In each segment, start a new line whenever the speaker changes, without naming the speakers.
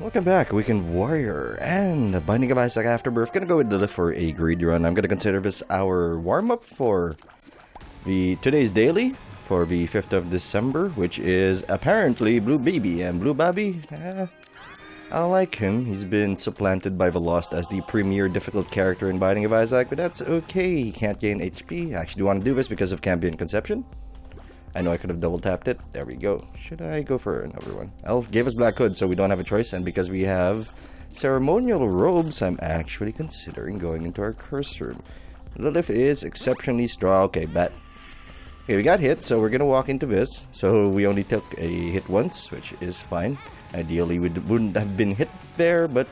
Welcome back, Weekend Warrior, and Binding of Isaac Afterbirth. Gonna go with Lilith for a greedy run. I'm gonna consider this our warm-up for today's daily for the 5th of December, which is apparently Blue Baby. And Blue Baby, I like him. He's been supplanted by the Lost as the premier difficult character in Binding of Isaac, but that's okay. He can't gain HP. I actually do want to do this because of Cambion Conception. I know I could have double tapped it. There we go. Should I go for another one? Elf gave us Black Hood, so we don't have a choice. And because we have ceremonial robes, I'm actually considering going into our curse room. Lilith is exceptionally strong. Okay, bet. Okay, we got hit, so we're gonna walk into this. So we only took a hit once, which is fine. Ideally, we wouldn't have been hit there, but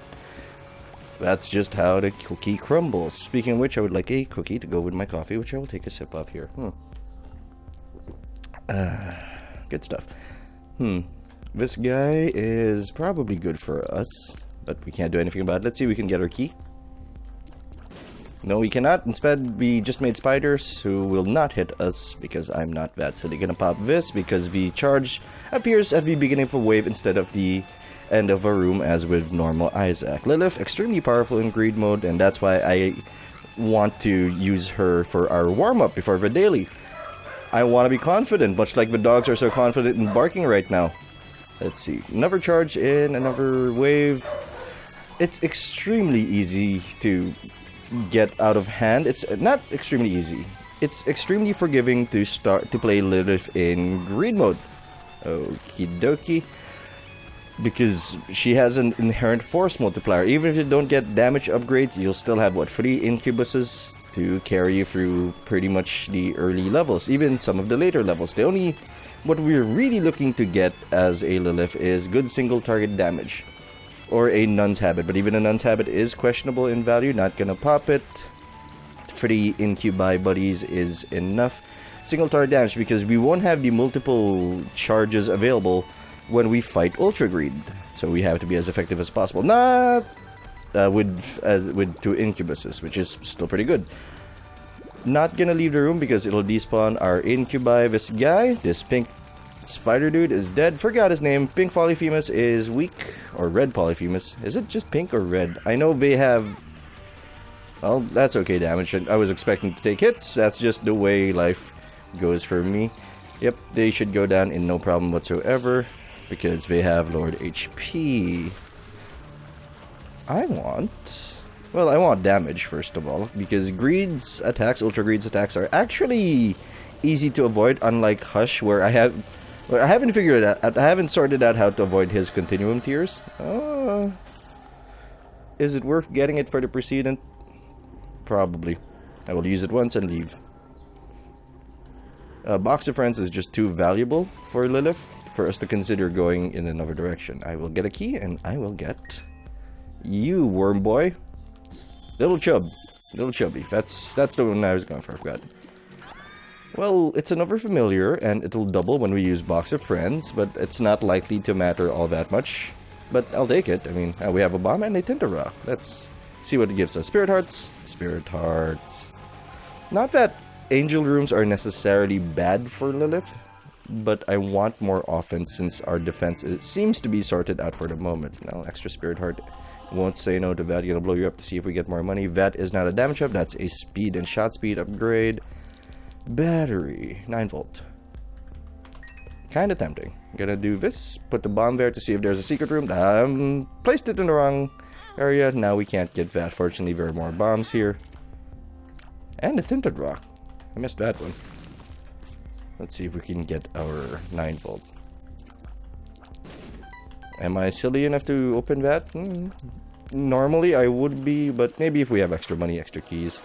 that's just how the cookie crumbles. Speaking of which, I would like a cookie to go with my coffee, which I will take a sip of here. Good stuff. This guy is probably good for us, but we can't do anything about it. Let's see if we can get our key. No, we cannot. Instead, we just made spiders who will not hit us because I'm not that. So they're gonna pop this because the charge appears at the beginning of a wave instead of the end of a room as with normal Isaac. Lilith, extremely powerful in greed mode, and that's why I want to use her for our warm-up before the daily. I want to be confident, much like the dogs are so confident in barking right now. Let's see. Another charge in, another wave. It's extremely easy to get out of hand. It's not extremely easy. It's extremely forgiving to start to play Lilith in greed mode. Okie dokie. Because she has an inherent force multiplier. Even if you don't get damage upgrades, you'll still have, what, 3 incubuses to carry you through pretty much the early levels, even some of the later levels. What we're really looking to get as a Lilith is good single target damage, or a Nun's Habit, but even a Nun's Habit is questionable in value, not gonna pop it. 3 incubi buddies is enough. Single target damage, because we won't have the multiple charges available when we fight Ultra Greed, so we have to be as effective as possible. Not with 2 incubuses, which is still pretty good. Not gonna leave the room because it'll despawn our incubi. This guy, this pink spider dude, is dead. Forgot his name. Pink Polyphemus is weak, or red Polyphemus. Is it just pink or red? I know they have... Well, that's okay damage. I was expecting to take hits. That's just the way life goes for me. Yep, they should go down in no problem whatsoever because they have lowered HP. I want damage first of all, because Greed's attacks, Ultra Greed's attacks, are actually easy to avoid, unlike Hush, where I haven't figured it out. I haven't sorted out how to avoid his continuum tiers. Is it worth getting it for the precedent? Probably. I will use it once and leave. Box of Friends is just too valuable for Lilith for us to consider going in another direction. I will get a key, and I will get... you, worm boy. Little chubby. That's the one I was going for. I forgot. Well, it's another familiar, and it'll double when we use Box of Friends, but it's not likely to matter all that much. But I'll take it. I mean, we have a bomb and a Tinterrock. Let's see what it gives us. Spirit Hearts. Not that angel rooms are necessarily bad for Lilith, but I want more offense since our defense seems to be sorted out for the moment. Now, extra Spirit Heart. Won't say no to that. Gonna blow you up to see if we get more money. That is not a damage up. That's a speed and shot speed upgrade. Battery 9-volt. Kind of tempting. Gonna do this. Put the bomb there to see if there's a secret room. Placed it in the wrong area. Now we can't get that. Fortunately, there are more bombs here. And a tinted rock. I missed that one. Let's see if we can get our 9-volt. Am I silly enough to open that? Normally I would be, but maybe if we have extra money, extra keys.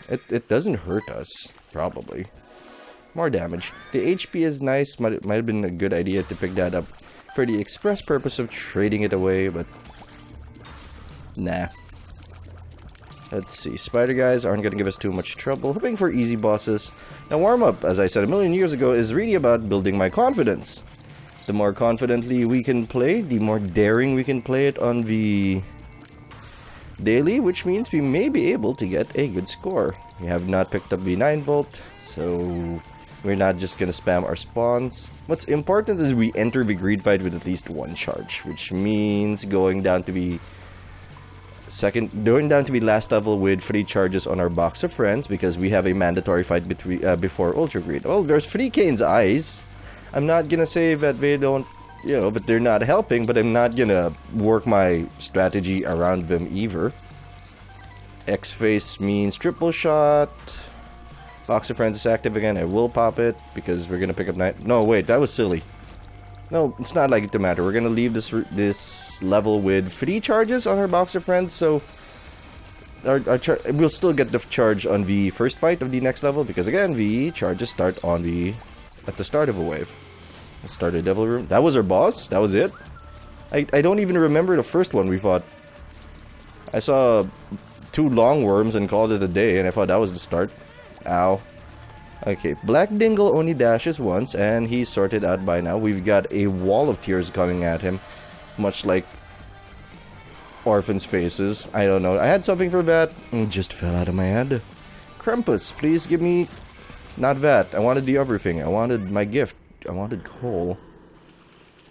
It doesn't hurt us, probably. More damage. The HP is nice. Might have been a good idea to pick that up for the express purpose of trading it away, but... nah. Let's see. Spider guys aren't gonna give us too much trouble. Hoping for easy bosses. Now, warm-up, as I said a million years ago, is really about building my confidence. The more confidently we can play, the more daring we can play it on the daily, which means we may be able to get a good score. We have not picked up the 9-volt, so We're not just gonna spam our spawns. What's important is we enter the greed fight with at least 1 charge, which means going down to be last level with 3 charges on our box of friends, because we have a mandatory fight before Ultra Greed. Well, there's 3 Kane's eyes. I'm not gonna say that they don't, you know, but they're not helping, but I'm not gonna work my strategy around them either. X-Face means triple shot. Box of Friends is active again. I will pop it because we're gonna pick up night. No, wait, that was silly. No, it's not like it to matter. We're gonna leave this level with 3 charges on our Box of Friends, so we'll still get the charge on the first fight of the next level, because again, the charges start at the start of a wave. Let's start a Devil Room. That was our boss? That was it? I don't even remember the first one we fought. I saw 2 long worms and called it a day, and I thought that was the start. Ow. Okay, Black Dingle only dashes once, and he's sorted out by now. We've got a wall of tears coming at him, much like orphans' faces. I don't know. I had something for that, and just fell out of my head. Krampus, please give me... Not that. I wanted the other thing. I wanted my gift. I wanted coal.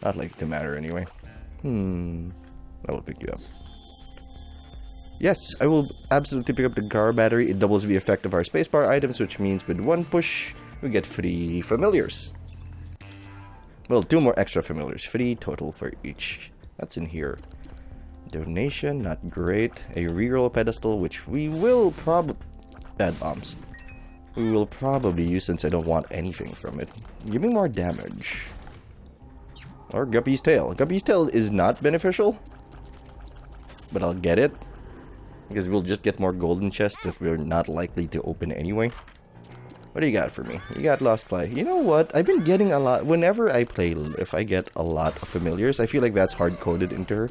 Not like it to matter anyway. I will pick you up. Yes, I will absolutely pick up the car battery. It doubles the effect of our spacebar items, which means with 1 push, we get 3 familiars. Well, 2 more extra familiars. 3 total for each. That's in here. Donation, not great. A reroll pedestal, which we will probably... Bad bombs. We will probably use since I don't want anything from it. Give me more damage. Or Guppy's Tail. Guppy's Tail is not beneficial, but I'll get it, because we'll just get more golden chests that we're not likely to open anyway. What do you got for me? You got Lost Fly. You know what? I've been getting a lot. Whenever I play Lilith, I get a lot of familiars. I feel like that's hard-coded into her.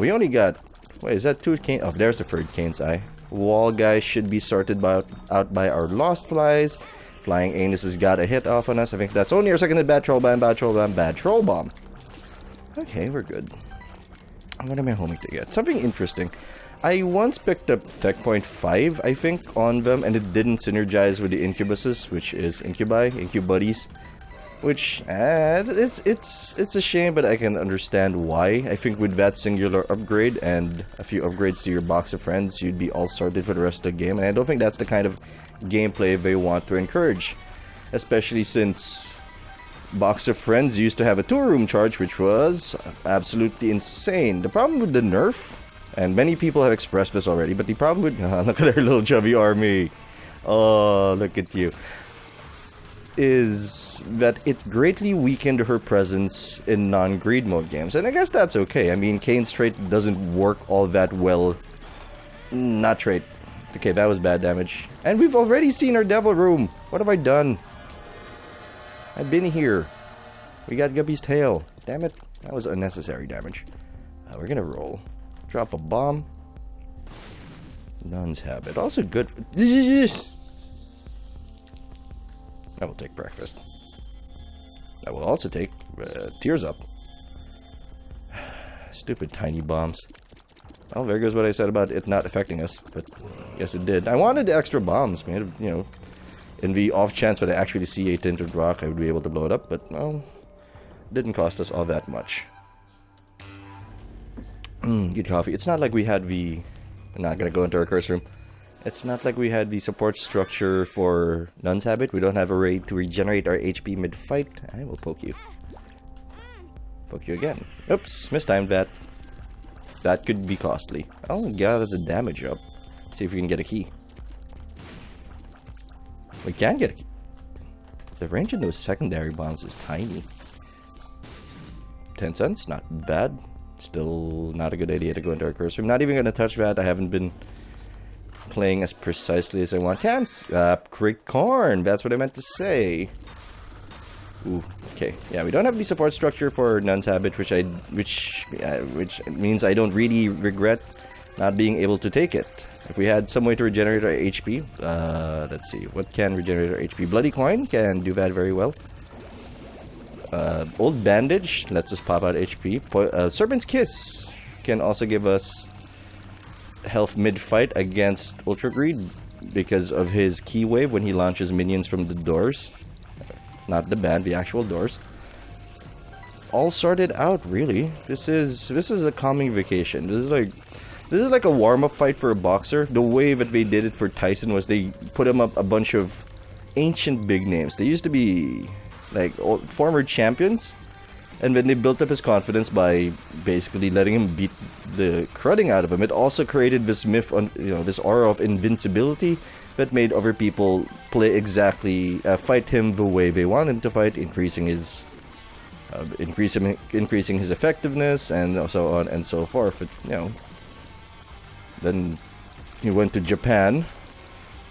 We only got... Wait, is that 2 Kane? Oh, there's the 3rd Kane's Eye. Wall guys should be sorted out by our Lost Flies. Flying Anus has got a hit off on us. I think that's only our second hit. Bad Troll Bomb, Bad Troll Bomb, Bad Troll Bomb. Okay, we're good. What am I hoping to get? Something interesting. I once picked up Tech Point 5, I think, on them, and it didn't synergize with the Incubuses, which is Incubuddies. Which, it's a shame, but I can understand why. I think with that singular upgrade and a few upgrades to your Box of Friends, you'd be all sorted for the rest of the game, and I don't think that's the kind of gameplay they want to encourage. Especially since Box of Friends used to have a 2-room charge, which was absolutely insane. The problem with the nerf, and many people have expressed this already, but the problem with... look at our little chubby army. Oh, look at you. Is that it greatly weakened her presence in non-greed mode games. And I guess that's okay. I mean, Kane's trait doesn't work all that well. Not trait. Okay, that was bad damage. And we've already seen our Devil Room. What have I done? I've been here. We got Guppy's Tail. Damn it. That was unnecessary damage. We're gonna roll. Drop a bomb. Nun's Habit. Also good for... I will take breakfast. I will also take Tears Up. Stupid tiny bombs. Well, there goes what I said about it not affecting us, but yes, it did. I wanted the extra bombs, man. You know, in the off chance that I actually see a tinted rock, I would be able to blow it up, but well, it didn't cost us all that much. Good coffee. It's not like we had the... I'm not gonna go into our curse room. It's not like we had the support structure for Nun's Habit. We don't have a way to regenerate our HP mid-fight. I will poke you. Poke you again. Oops, mistimed that. That could be costly. Oh, God, there's a damage up. See if we can get a key. We can get a key. The range of those secondary bombs is tiny. 10 cents, not bad. Still not a good idea to go into our curse room. Not even gonna touch that. I haven't been playing as precisely as I want. Crick corn. That's what I meant to say. Ooh, okay. Yeah, we don't have the support structure for Nun's Habit, which means I don't really regret not being able to take it. If we had some way to regenerate our HP, let's see, what can regenerate our HP? Bloody Coin can do that very well. Old Bandage lets us pop out HP. Serpent's Kiss can also give us health mid-fight against Ultra Greed because of his key wave when he launches minions from the doors. Not the band, the actual doors. All sorted out, really. This is a calming vacation. This is like a warm-up fight for a boxer. The way that they did it for Tyson was they put him up a bunch of ancient big names. They used to be like former champions, and then they built up his confidence by basically letting him beat the crudding out of him. It also created this myth on, this aura of invincibility that made other people play exactly fight him the way they want him to fight, increasing his effectiveness and so on and so forth. But, then he went to Japan,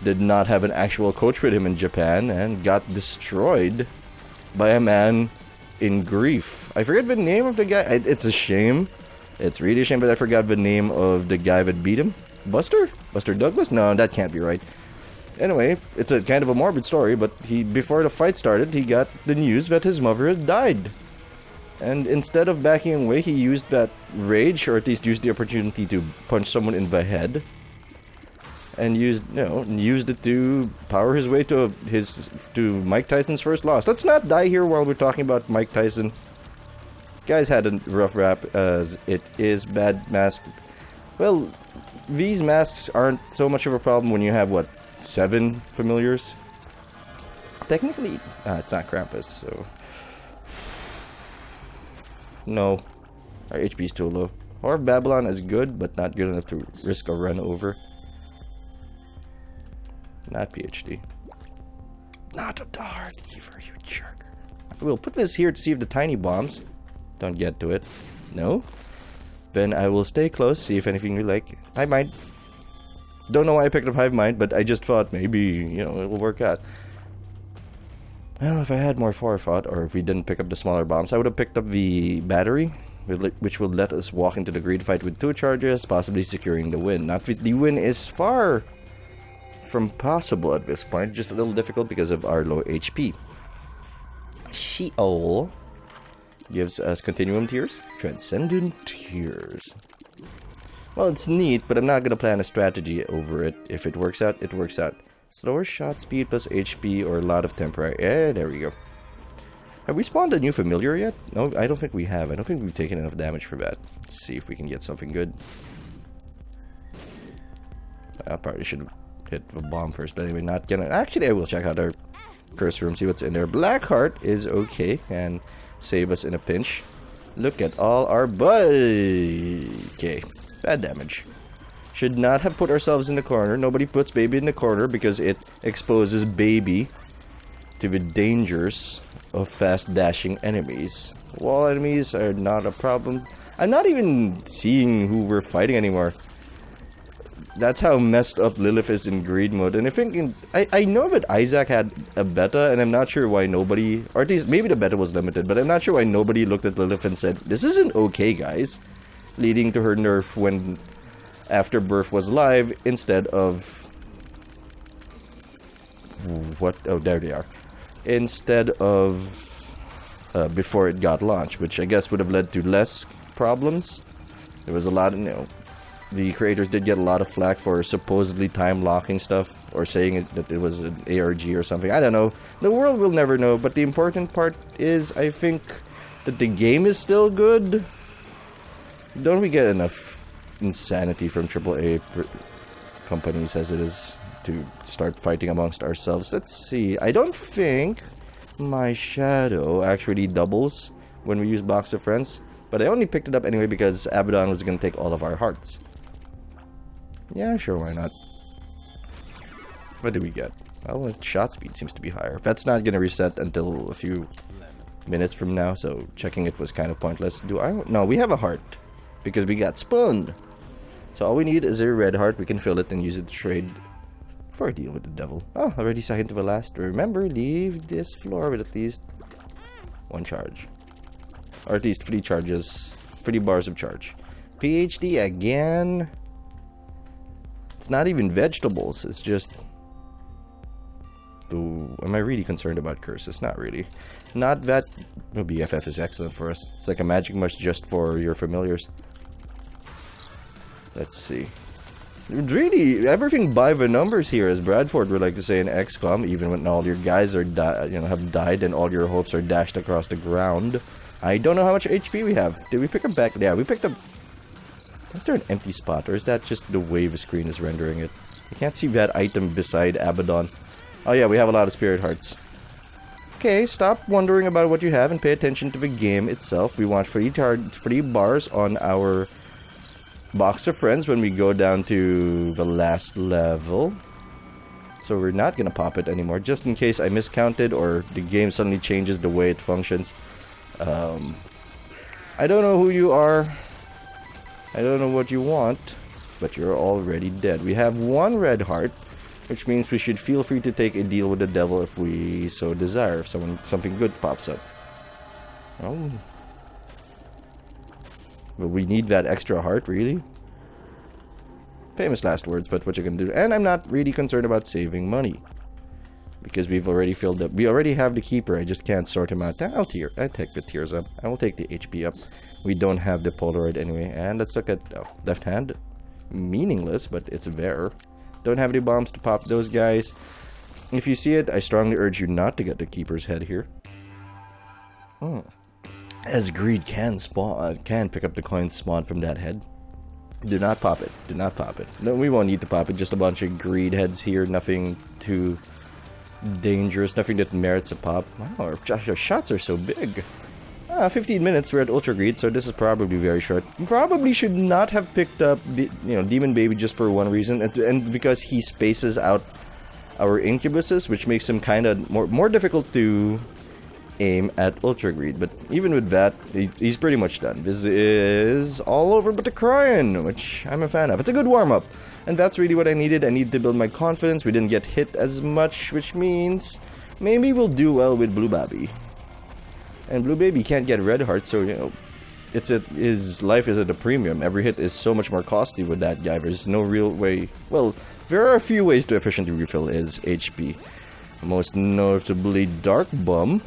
did not have an actual coach with him in Japan, and got destroyed by a man in grief. I forget the name of the guy. It's a shame. It's really a shame, but I forgot the name of the guy that beat him. Buster Douglas? No, that can't be right. Anyway, it's a kind of a morbid story, but before the fight started, he got the news that his mother had died. And instead of backing away, he used that rage, or at least used the opportunity to punch someone in the head. And used it to power his way to Mike Tyson's first loss. Let's not die here while we're talking about Mike Tyson. Guy's had a rough rap as it is. Bad mask. Well, these masks aren't so much of a problem when you have, 7 familiars? Technically, it's not Krampus, so... No. Our HP is too low. Or Babylon is good, but not good enough to risk a run over. Not PhD. Not a dart, Kiefer, you jerk. We'll put this here to see if the tiny bombs don't get to it. No? Then I will stay close, see if anything we like. Hive Mind. Don't know why I picked up Hive Mind, but I just thought maybe, it will work out. Well, if I had more forethought, or if we didn't pick up the smaller bombs, I would have picked up the battery, which would let us walk into the greed fight with 2 charges, possibly securing the win. Not that the win is far from possible at this point, just a little difficult because of our low HP. Sheol gives us Continuum Tears, Transcendent Tears. Well, it's neat, but I'm not going to plan a strategy over it. If it works out, it works out. Slower shot speed plus HP or a lot of temporary... there we go. Have we spawned a new familiar yet? No, I don't think we have. I don't think we've taken enough damage for that. Let's see if we can get something good. I probably should have hit the bomb first, but anyway, not gonna... Actually, I will check out our curse room, see what's in there. Blackheart is okay and save us in a pinch. Look at all our okay, bad damage. Should not have put ourselves in the corner. Nobody puts baby in the corner because it exposes baby to the dangers of fast dashing enemies. Wall enemies are not a problem. I'm not even seeing who we're fighting anymore. That's how messed up Lilith is in greed mode. And I know that Isaac had a beta, and I'm not sure why nobody, or at least maybe the beta was limited, but I'm not sure why nobody looked at Lilith and said, this isn't okay, guys. Leading to her nerf when Afterbirth was live instead of... What? Oh, there they are. Instead of before it got launched, which I guess would have led to less problems. There was a lot of, the creators did get a lot of flack for supposedly time locking stuff, or saying that it was an ARG or something. I don't know. The world will never know, but the important part is, I think, that the game is still good. Don't we get enough insanity from AAA companies as it is to start fighting amongst ourselves? Let's see. I don't think my shadow actually doubles when we use Box of Friends, but I only picked it up anyway because Abaddon was going to take all of our hearts. Yeah, sure, why not? What do we get? Well, shot speed seems to be higher. That's not going to reset until a few minutes from now, so checking it was kind of pointless. No, we have a heart because we got spun. So all we need is a red heart. We can fill it and use it to trade for a deal with the devil. Oh, already second to the last. Remember, leave this floor with at least 1 charge. Or at least 3 charges. 3 bars of charge. PhD again. It's not even vegetables. It's just... Ooh, am I really concerned about curses? Not really. Not that... Oh, BFF is excellent for us. It's like a magic mush just for your familiars. Let's see. Really, everything by the numbers here, as Bradford would like to say in XCOM, even when all your guys are have died and all your hopes are dashed across the ground. I don't know how much HP we have. Did we pick up back? Yeah, we picked up... Is there an empty spot, or is that just the way the screen is rendering it? I can't see that item beside Abaddon. Oh yeah, we have a lot of spirit hearts. Okay, stop wondering about what you have and pay attention to the game itself. We want free bars on our box of friends when we go down to the last level. So we're not gonna pop it anymore, just in case I miscounted or the game suddenly changes the way it functions. I don't know who you are. I don't know what you want, but you're already dead. We have one red heart, which means we should feel free to take a deal with the devil if we so desire, if something good pops up. Oh. But we need that extra heart, really? Famous last words, but what you can do. And I'm not really concerned about saving money, because we've already filled up. We already have the keeper, I just can't sort him out. I'll take the tears up. I will take the HP up. We don't have the Polaroid anyway. And let's look at left hand. Meaningless, but it's there. Don't have any bombs to pop those guys. If you see it, I strongly urge you not to get the keeper's head here. As greed can pick up the coins spawned from that head. Do not pop it. Do not pop it. No, we won't need to pop it. Just a bunch of greed heads here. Nothing too dangerous. Nothing that merits a pop. Wow, our shots are so big. 15 minutes. We're at Ultra Greed, so this is probably very short. Probably should not have picked up the, Demon Baby just for one reason, and because he spaces out our incubuses, which makes him kind of more difficult to aim at Ultra Greed. But even with that, he's pretty much done. This is all over but the Cryon, which I'm a fan of. It's a good warm-up, and that's really what I needed. I needed to build my confidence. We didn't get hit as much, which means maybe we'll do well with Blue Baby. And Blue Baby can't get red heart, so his life is at a premium. Every hit is so much more costly with that guy. There's no real way. Well, there are a few ways to efficiently refill his HP. Most notably Dark Bum.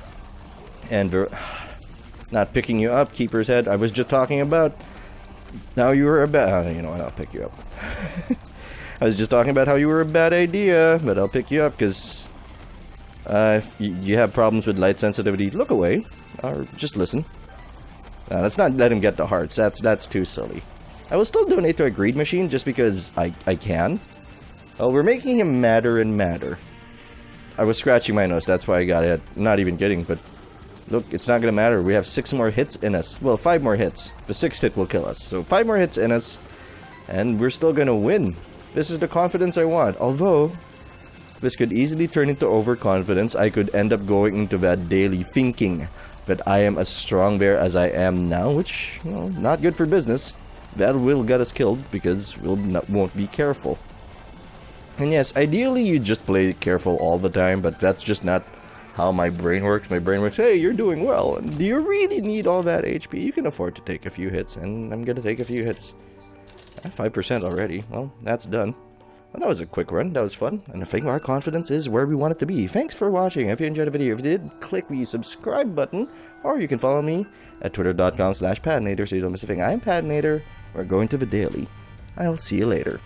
And not picking you up, Keeper's Head. I was just talking about. Now you were a bad. You know what? I'll pick you up. I was just talking about how you were a bad idea, but I'll pick you up because if you have problems with light sensitivity, look away. Or just listen. Let's not let him get the hearts. That's too silly. I will still donate to a greed machine just because I can. Oh, we're making him madder and madder. I was scratching my nose. That's why I got it. I'm not even kidding, but look, it's not gonna matter. We have 6 more hits in us. Well, 5 more hits. The 6th hit will kill us. So 5 more hits in us, and we're still gonna win. This is the confidence I want. Although this could easily turn into overconfidence. I could end up going into that daily thinking that I am as strong there as I am now, which, not good for business. That will get us killed because we won't be careful. And yes, ideally you just play careful all the time, but that's just not how my brain works. My brain works, hey, you're doing well. And do you really need all that HP? You can afford to take a few hits, and I'm gonna take a few hits. 5% already. Well, that's done. Well, that was a quick run. That was fun. And I think our confidence is where we want it to be. Thanks for watching. If you enjoyed the video, if you did, click the subscribe button. Or you can follow me at twitter.com/Padnator so you don't miss a thing. I'm Padnator. We're going to the daily. I'll see you later.